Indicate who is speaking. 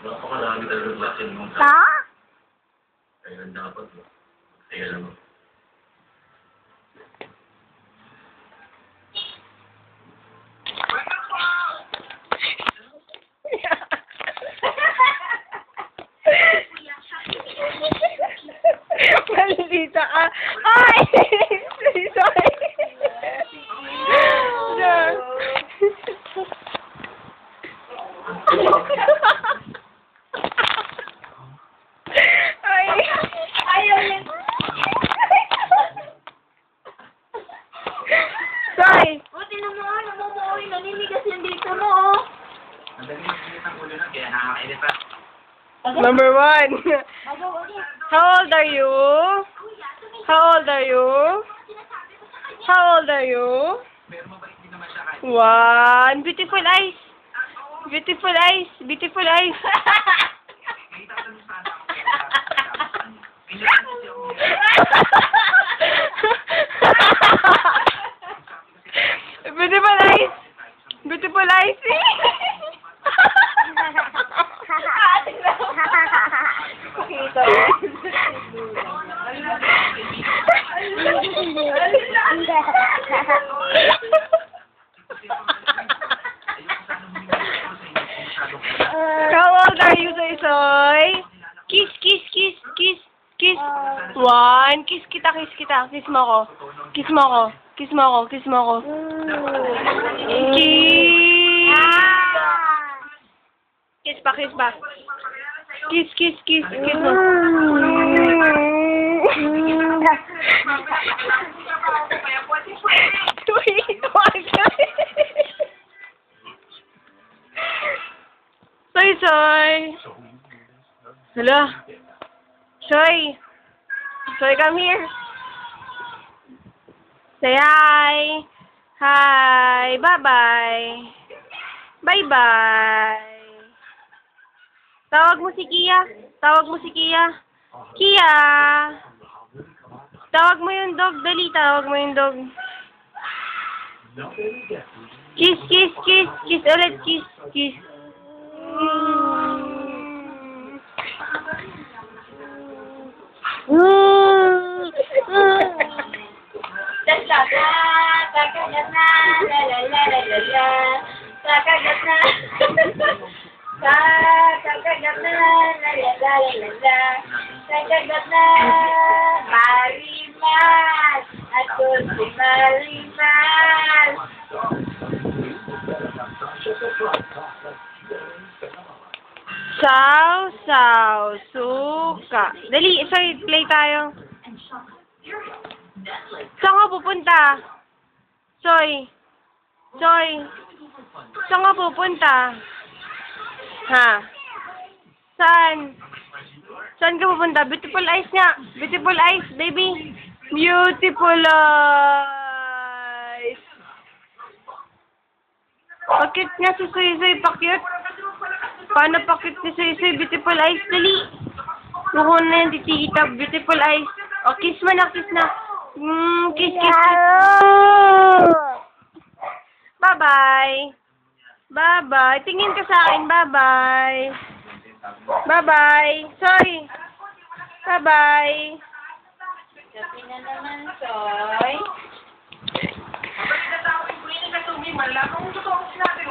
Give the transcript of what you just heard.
Speaker 1: Napakarami talaga klase ng
Speaker 2: Ta?
Speaker 1: kaya dapat mo. Kaya lang mo.
Speaker 2: Malilita ka. Ay! Sorry. Ay! Ayaw niya. Sorry.
Speaker 3: Buti naman, namumuoy, naninigas yung dito mo, oh.
Speaker 1: Madali yung ang ulo na kaya nakakainit pa.
Speaker 2: Number 1. How old are you? How old are you? How old are you?
Speaker 1: Pero mabait din naman siya kahit.
Speaker 2: One. Beautiful eyes. Beautiful eyes. Beautiful eyes.
Speaker 1: Nakita ko lang sana ako. Kailangan kasi ako.
Speaker 2: Beautiful eyes. Beautiful eyes. Pakita. How old are you, Soy? Kiss, kiss, kiss, kiss, kiss. One. Kiss kita, kiss kita. Kiss mo ako. Kiss mo ako. Kiss mo ako. Kiss mo ako. Kiss. Kiss pa, kiss pa. Kiss, kiss, kiss, kiss mo. Soy, Soy. Hala. Soy. Soy, come here. Say hi. Hi. Bye-bye. Bye-bye. Tawag mo si Kia. Tawag mo si Kia. Kia. Tawag mo yung dog. Dali, tawag mo yung dog. Kiss, kiss, kiss. Kiss ulit. Kiss, kiss.
Speaker 3: Kakagat na, la la la la la la. Kakagat na. Kakagat na, la la la la la la. Kakagat na, Marimas. Ako si Marimas.
Speaker 2: Saw, saw, suka. Dali, sorry, play tayo. Saan ka pupunta? Soy. Soy. Saan ka pupunta? Ha? Saan? Saan ka pupunta? Beautiful eyes nga. Beautiful eyes, baby. Beautiful eyes. Pakit nga si Soy Soy, pakit. Paano pakit ni Soy Soy? Beautiful eyes, dali. Mukha na yan, titita. Beautiful eyes. O, kiss mo na, kiss na. Kiss, kiss, kiss. Bye-bye. Bye-bye. Tingin ka sa akin. Bye-bye. Bye-bye. Sorry. Bye-bye.
Speaker 3: Sabi na naman, Soy.
Speaker 1: Mabalik na tao, ikunin ka tubig, malakang totoo natin.